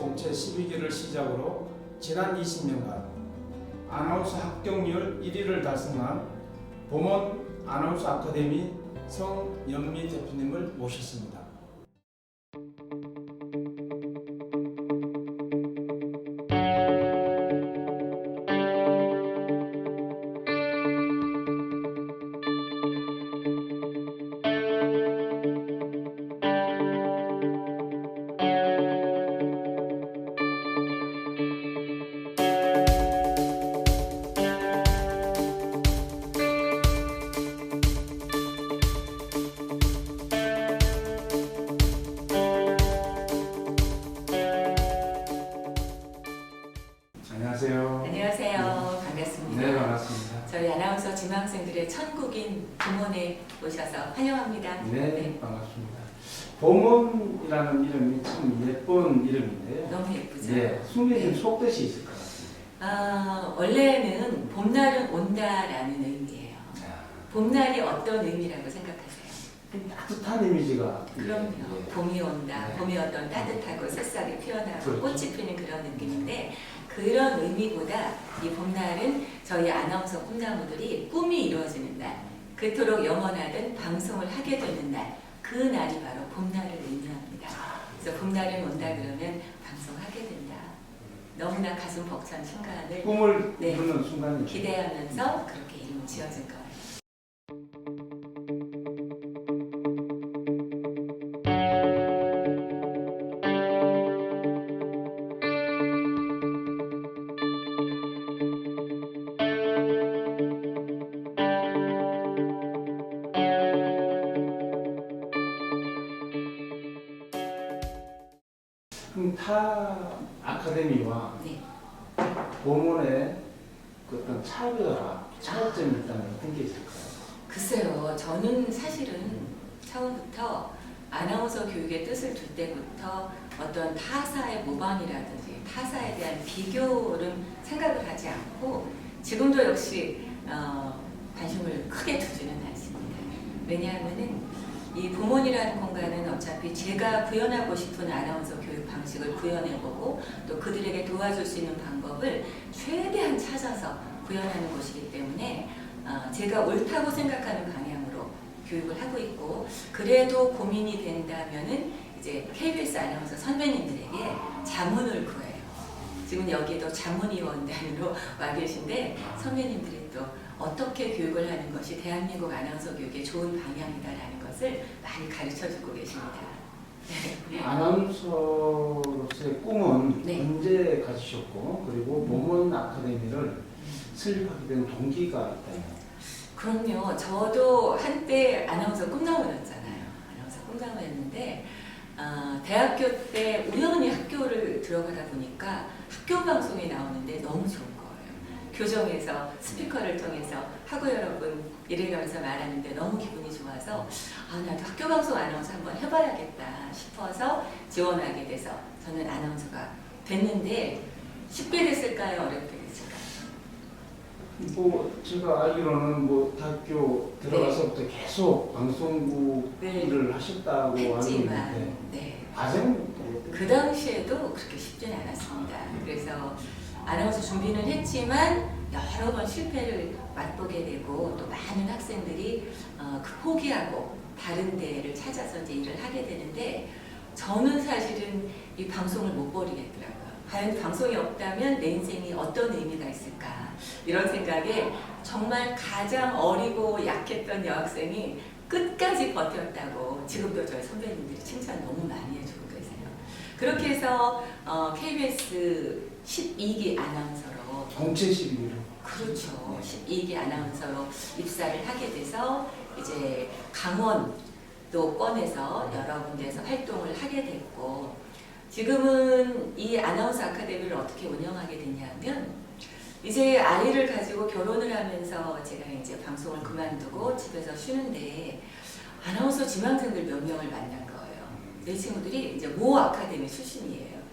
공채 12기를 시작으로 지난 20년간 아나운서 합격률 1위를 달성한 범원 아나운서 아카데미 성연미 대표님을 모셨습니다. 안녕하세요. 안녕하세요. 반갑습니다. 네, 반갑습니다. 저희 아나운서 지망생들의 천국인 범원에 오셔서 환영합니다. 네, 반갑습니다. 범원이라는 이름이 참 예쁜 이름인데요. 너무 예쁘죠? 네, 숨겨진 네. 속뜻이 있을 것 같습니다. 원래는 봄날은 온다라는 의미예요. 봄날이 어떤 의미라고 생각하세요? 따뜻한 이미지가. 그럼요. 네. 봄이 온다. 네. 봄이 어떤 따뜻하고 새싹이 피어나고 그렇죠. 꽃이 피는 그런 느낌인데 그런 의미보다 이 봄날은 저희 아나운서 꿈나무들이 꿈이 이루어지는 날, 그토록 영원하던 방송을 하게 되는 날, 그 날이 바로 봄날을 의미합니다. 그래서 봄날은 온다 그러면 방송하게 된다. 너무나 가슴 벅찬 순간을 꿈을 네. 이루는 순간이 기대하면서 그렇게 이름 지어진 거예요. 그럼 타 아카데미와 네. 범원의 그 어떤 차이점이 있다면 어떤 게 있을까요? 글쎄요, 저는 사실은 처음부터 아나운서 교육의 뜻을 둘 때부터 어떤 타사의 모방이라든지 타사에 대한 비교를 생각을 하지 않고 지금도 역시 관심을 크게 두지는 않습니다. 왜냐하면은 이 범원이라는 공간은 어차피 제가 구현하고 싶은 아나운서 교육 방식을 구현해보고 또 그들에게 도와줄 수 있는 방법을 최대한 찾아서 구현하는 곳이기 때문에 제가 옳다고 생각하는 방향으로 교육을 하고 있고 그래도 고민이 된다면은 이제 KBS 아나운서 선배님들에게 자문을 구해요. 지금 여기도 자문위원단으로 와 계신데 선배님들이 또 어떻게 교육을 하는 것이 대한민국 아나운서 교육의 좋은 방향이다라는 것을 많이 가르쳐주고 계십니다. 아나운서로서의 꿈은 네. 언제 가지셨고 그리고 범원 아카데미를 설립하게 된 동기가 있다면? 그럼요. 저도 한때 아나운서 꿈나무였잖아요. 아나운서 꿈나무였는데 대학교 때 우연히 학교를 들어가다 보니까 학교 방송에 나오는데 너무 좋은 거예요. 교정에서 스피커를 통해서 학우 여러분 이래가면서 말하는데 너무 기분이 좋아서 나도 학교 방송 아나운서 한번 해봐야겠다 싶어서 지원하게 돼서 저는 아나운서가 됐는데 쉽게 됐을까요? 어렵게 됐을까요? 뭐 제가 알기로는 뭐 대학교 들어가서부터 계속 방송국 일을 하셨다고 알고 했지만 있는데 네. 과정은 그 당시에도 그렇게 쉽지는 않았습니다. 그래서 아나운서 준비는 했지만 여러 번 실패를 맛보게 되고 또 많은 학생들이 포기하고 다른 데를 찾아서 이제 일을 하게 되는데 저는 사실은 이 방송을 못 버리겠더라고요. 과연 방송이 없다면 내 인생이 어떤 의미가 있을까 이런 생각에 정말 가장 어리고 약했던 여학생이 끝까지 버텼다고 지금도 저희 선배님들이 칭찬 너무 많이 해주고 계세요. 그렇게 해서 KBS 12기 아나운서로 공채 12기로 그렇죠. 12기 아나운서로 입사를 하게 돼서 이제 강원도 권에서 여러 군데에서 활동을 하게 됐고 지금은 이 아나운서 아카데미를 어떻게 운영하게 됐냐면 이제 아이를 가지고 결혼을 하면서 제가 이제 방송을 그만두고 집에서 쉬는데 아나운서 지망생들 몇 명을 만난 거예요. 내 친구들이 이제 모 아카데미 출신이에요.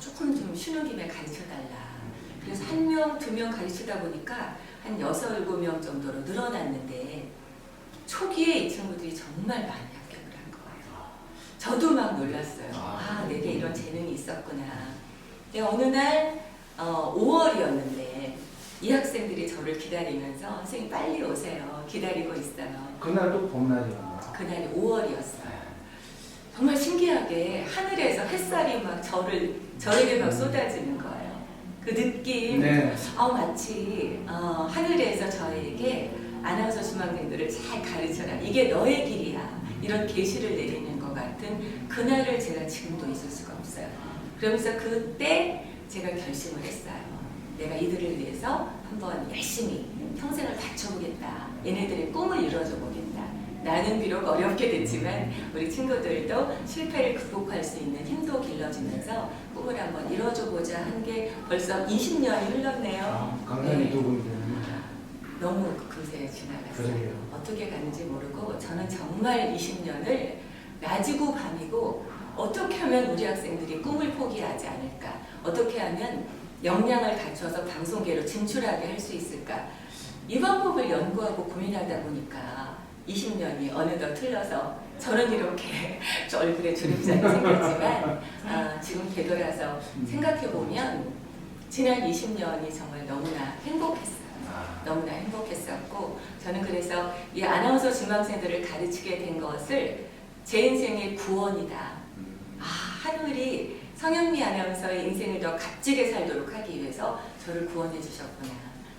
조금 좀 쉬는 김에 가르쳐달라. 그래서 1명, 2명 가르치다 보니까 한 6, 7명 정도로 늘어났는데 초기에 이 친구들이 정말 많이 합격을 한 거예요. 저도 막 놀랐어요. 아, 내게 이런 재능이 있었구나. 근데 어느 날 5월이었는데 이 학생들이 저를 기다리면서 선생님 빨리 오세요. 기다리고 있어요. 그날도 봄날이었나? 그날이 5월이었어요. 정말 신기하게 하늘에서 햇살이 막 저에게 막 쏟아지는 거예요. 그 느낌, 네. 마치 하늘에서 저에게 아나운서 지망생들을 잘 가르쳐라. 이게 너의 길이야. 이런 계시를 내리는 것 같은 그날을 제가 지금도 잊을 수가 없어요. 그러면서 그때 제가 결심을 했어요. 내가 이들을 위해서 한번 열심히 평생을 바쳐보겠다. 얘네들의 꿈을 이루어줘 보겠다. 나는 비록 어렵게 됐지만 우리 친구들도 실패를 극복할 수 있는 힘도 길러주면서 꿈을 한번 이뤄줘보자 한 게 벌써 20년이 흘렀네요. 강단이 네. 두 분이 되는 너무 금세 지나갔어요. 그러게요. 어떻게 갔는지 모르고 저는 정말 20년을 낮이고 밤이고 어떻게 하면 우리 학생들이 꿈을 포기하지 않을까? 어떻게 하면 역량을 갖춰서 방송계로 진출하게 할 수 있을까? 이 방법을 연구하고 고민하다 보니까 20년이 어느덧 흘러서 저는 이렇게 얼굴에 주름살이 생겼지만 지금 되돌아서 생각해보면 지난 20년이 정말 너무나 행복했어요. 너무나 행복했었고 저는 그래서 이 아나운서 지망생들을 가르치게 된 것을 제 인생의 구원이다. 하늘이 성현미 아나운서의 인생을 더 값지게 살도록 하기 위해서 저를 구원해 주셨구나.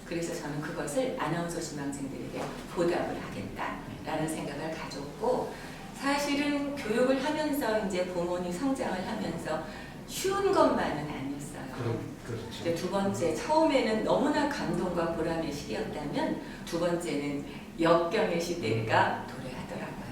그래서 저는 그것을 아나운서 지망생들에게 보답을 하겠다라는 생각을 가졌고 사실은 교육을 하면서 이제 부모님 성장을 하면서 쉬운 것만은 아니었어요. 그렇죠. 근데 두 번째, 처음에는 너무나 감동과 보람의 시기였다면 두 번째는 역경의 시대가 도래하더라고요.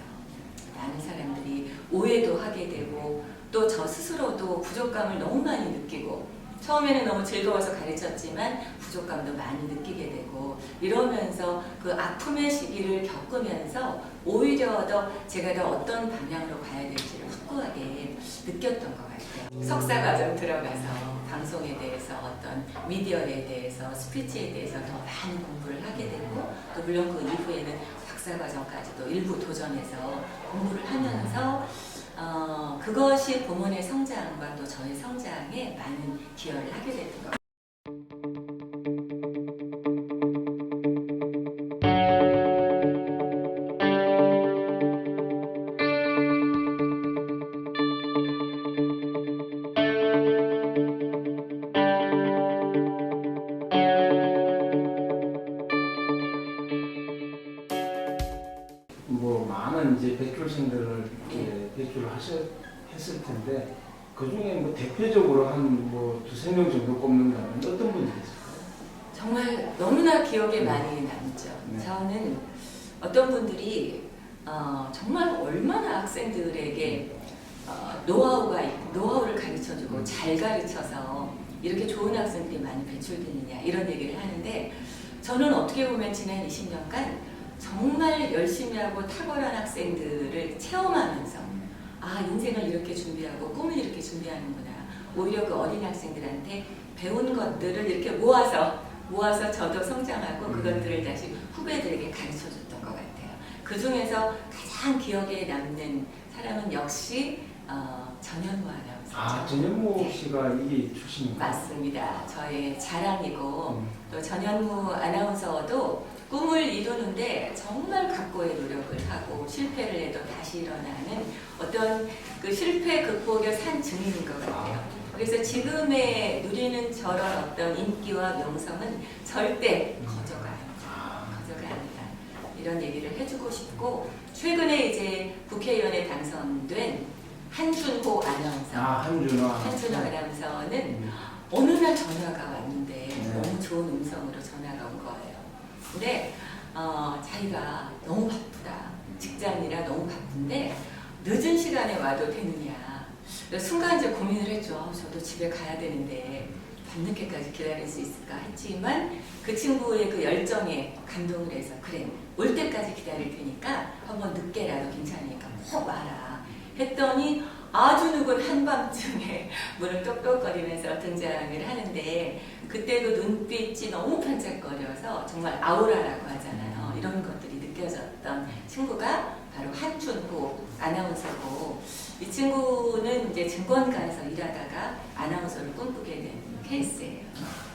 많은 사람들이 오해도 하게 되고 또 저 스스로도 부족감을 너무 많이 느끼고 처음에는 너무 즐거워서 가르쳤지만 부족감도 많이 느끼게 되고 이러면서 그 아픔의 시기를 겪으면서 오히려 더 제가 더 어떤 방향으로 가야 될지를 확고하게 느꼈던 것 같아요. 석사 과정 들어가서 방송에 대해서 어떤 미디어에 대해서 스피치에 대해서 더 많은 공부를 하게 되고 또 물론 그 이후에는 박사 과정까지도 일부 도전해서 공부를 하면서 그것이 부모의 성장과 또 저의 성장에 많은 기여를 하게 됐던 것 같아요. 뭐 많은 이제 배출생들을 이렇게 배출을 했을 텐데 그 중에 뭐 대표적으로 한 뭐 두세 명 정도 꼽는다면 어떤 분들이 있을까요? 정말 너무나 기억에 많이 남죠. 네. 저는 어떤 분들이 정말 얼마나 학생들에게 노하우를 가르쳐주고 잘 가르쳐서 이렇게 좋은 학생들이 많이 배출되느냐 이런 얘기를 하는데 저는 어떻게 보면 지난 20년간 정말 열심히 하고 탁월한 학생들을 체험하면서 인생을 이렇게 준비하고 꿈을 이렇게 준비하는구나. 오히려 그 어린 학생들한테 배운 것들을 이렇게 모아서 저도 성장하고 그것들을 다시 후배들에게 가르쳐줬던 것 같아요. 그 중에서 가장 기억에 남는 사람은 역시 전현무 아나운서죠. 전현무 씨가 이 출신인가요? 맞습니다. 저의 자랑이고 또 전현무 아나운서도 꿈을 이루는데 정말 각고의 노력을 하고 실패를 해도 다시 일어나는 어떤 그 실패 극복의 산 증인인 것 같아요. 그래서 지금의 누리는 저런 어떤 인기와 명성은 절대 거저가 아니다. 이런 얘기를 해주고 싶고 최근에 이제 국회의원에 당선된 한준호 아나운서. 한준호 아나운서는 어느 날 전화가 왔는데 너무 좋은 음성으로 전화가 온 거예요. 근데 자기가 너무 바쁘다. 직장이라 너무 바쁜데 늦은 시간에 와도 되느냐. 순간 이제 고민을 했죠. 저도 집에 가야 되는데 밤늦게까지 기다릴 수 있을까 했지만 그 친구의 그 열정에 감동을 해서 그래 올 때까지 기다릴 테니까 한번 늦게라도 괜찮으니까 꼭 와라 했더니 아주 누군 한밤중에 문을 똑똑거리면서 등장을 하는데 그때 그 눈빛이 너무 반짝거려서 정말 아우라라고 하잖아요. 이런 것들이 느껴졌던 친구가 바로 한준호 아나운서고, 이 친구는 이제 증권가에서 일하다가 아나운서를 꿈꾸게 된 케이스예요.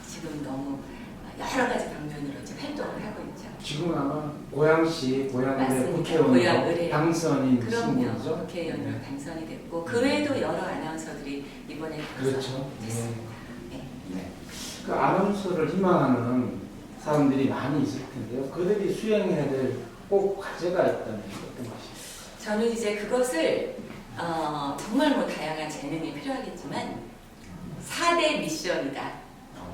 지금 너무 여러 가지 방면으로 이제 활동을 하고 있죠. 지금은 아마 고양시 고양의 맞습니다. 국회의원으로 고양을에. 당선인 그럼요. 신분이죠. 국회의원으로 네. 당선이 됐고, 그 외에도 여러 아나운서들이 이번에 그렇죠. 됐습니다. 네. 네. 네. 그 아나운서를 희망하는 사람들이 많이 있을 텐데요. 그들이 수행해야 될 꼭 과제가 있다면 어떤 것이? 저는 이제 그것을 정말 뭐 다양한 재능이 필요하겠지만 4대 미션이다.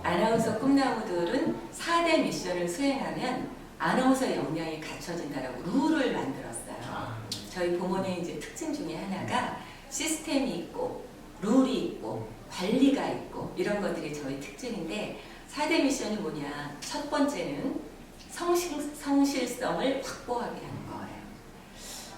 아나운서 꿈나무들은 4대 미션을 수행하면 아나운서의 역량이 갖춰진다라고 룰을 만들었어요. 저희 부문의 이제 특징 중에 하나가 시스템이 있고 룰이 있고 관리가 있고 이런 것들이 저희 특징인데, 4대 미션이 뭐냐? 첫 번째는 성실성을 확보하게 하는 거예요.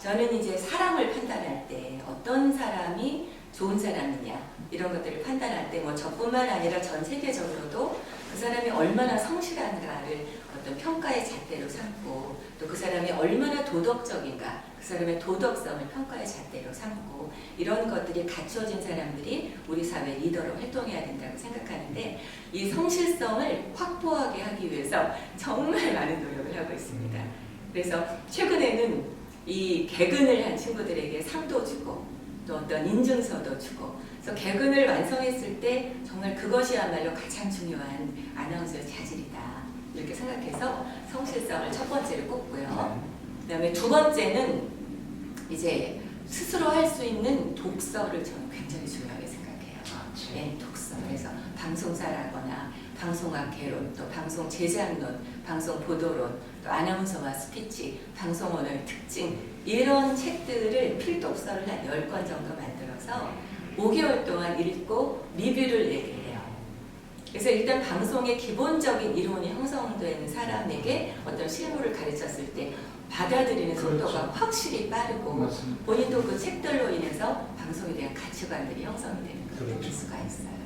저는 이제 사람을 판단할 때 어떤 사람이 좋은 사람이냐 이런 것들을 판단할 때 뭐 저뿐만 아니라 전 세계적으로도 그 사람이 얼마나 성실한가를 어떤 평가의 잣대로 삼고, 또 그 사람이 얼마나 도덕적인가 그 사람의 도덕성을 평가의 잣대로 삼고, 이런 것들이 갖춰진 사람들이 우리 사회 리더로 활동해야 된다고 생각하는데, 이 성실성을 확보하게 하기 위해서 정말 많은 노력을 하고 있습니다. 그래서 최근에는 이 개근을 한 친구들에게 상도 주고 또 어떤 인증서도 주고, 그래서 개근을 완성했을 때 정말 그것이야말로 가장 중요한 아나운서의 자질이다 이렇게 생각해서 성실성을 첫 번째로 꼽고요. 그다음에 두 번째는 이제 스스로 할 수 있는 독서를 저는 굉장히 중요하게 생각해요. 네, 독서. 그래서 방송사라거나 방송학 개론, 또 방송 제작론, 방송 보도론, 또 아나운서와 스피치, 방송 언어의 특징, 이런 책들을 필독서를 한 10권 정도 만들어서 5개월 동안 읽고 리뷰를 내게 해요. 그래서 일단 방송의 기본적인 이론이 형성되는 사람에게 어떤 실무를 가르쳤을 때 받아들이는 속도가 그렇죠. 확실히 빠르고, 맞습니다. 본인도 그 책들로 인해서 방송에 대한 가치관들이 형성이 되는 걸 그렇죠. 느낄 수가 있어요.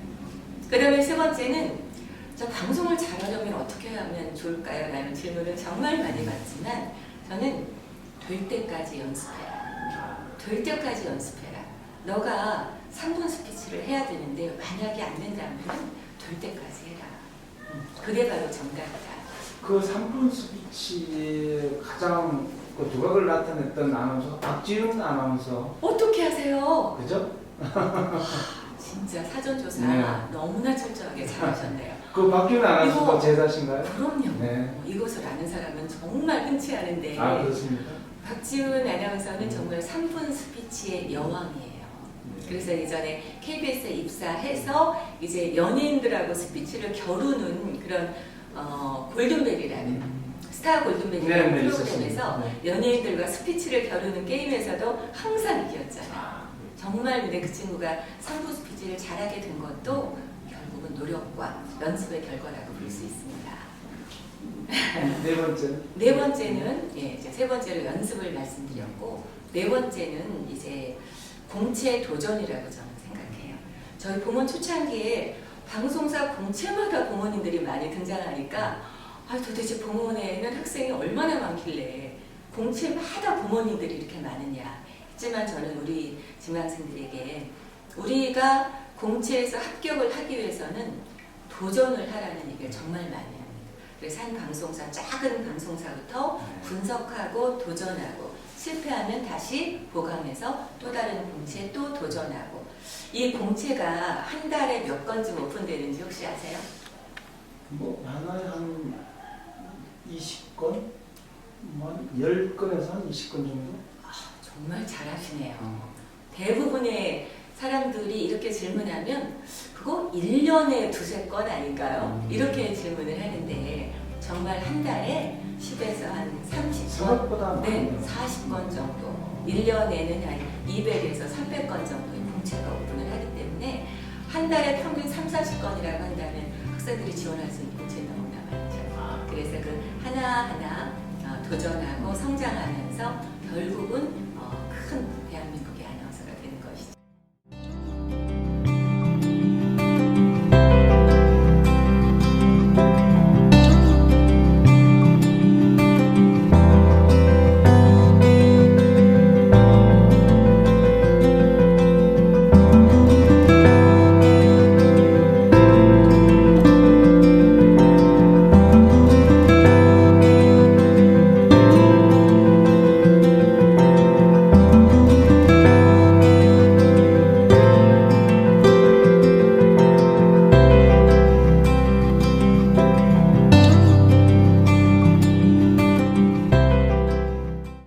그 다음에 세 번째는, 저 방송을 잘하려면 어떻게 하면 좋을까요? 라는 질문을 정말 많이 받지만, 저는 될 때까지 연습해라. 될 때까지 연습해라. 너가 3분 스피치를 해야 되는데 만약에 안 된다면 될 때까지 해라. 그게 바로 정답이다. 그 3분 스피치의 가장 그 두각을 나타냈던 아나운서 박지훈 아나운서, 어떻게 하세요? 그죠? 진짜 사전조사 네. 너무나 철저하게 잘하셨네요. 그 박지훈 아나운서가 이거- 제자신가요? 그럼요. 네. 이것을 아는 사람은 정말 흔치 않은데, 아, 그렇습니까? 박지훈 아나운서는 정말 3분 스피치의 여왕이에요. 그래서 예전에 KBS에 입사해서 이제 연예인들하고 스피치를 겨루는 그런 골든벨이라는 스타 골든벨이라는 네, 네, 프로그램에서 있었습니다. 네. 연예인들과 스피치를 겨루는 게임에서도 항상 이겼잖아요. 정말 근데 그 친구가 3분 스피치를 잘하게 된 것도 결국은 노력과 연습의 결과라고 볼 수 있습니다. 네 번째. 네 번째는, 예, 이제 세 번째로 연습을 말씀드렸고, 네 번째는 이제 공채 도전이라고 저는 생각해요. 저희 부문 초창기에 방송사 공채마다 부모님들이 많이 등장하니까, 도대체 부문에는 학생이 얼마나 많길래 공채마다 부모님들이 이렇게 많으냐 했지만, 저는 우리 지망생들에게 우리가 공채에서 합격을 하기 위해서는 도전을 하라는 얘기를 정말 많이 합니다. 그래서 한 방송사, 작은 방송사부터 분석하고 도전하고, 실패하면 다시 보강해서 또 다른 공채에 또 도전하고, 이 공채가 한 달에 몇 건쯤 오픈되는지 혹시 아세요? 뭐 하나에 한 20건? 뭐 10건에서 한 20건 정도? 정말 잘하시네요. 대부분의 사람들이 이렇게 질문하면 그거 1년에 두세 건 아닌가요? 이렇게 질문을 하는데, 정말 한 달에 10에서 한 30건, 생각보다 네, 많네요. 40건 정도, 1년에는 한 200에서 300건 정도의 공채가 오픈을 하기 때문에 한 달에 평균 30-40건이라고 한다면 학생들이 지원할 수 있는 공채 너무나 많죠. 그래서 그 하나하나 도전하고 성장하면서 결국은 큰 대한민국의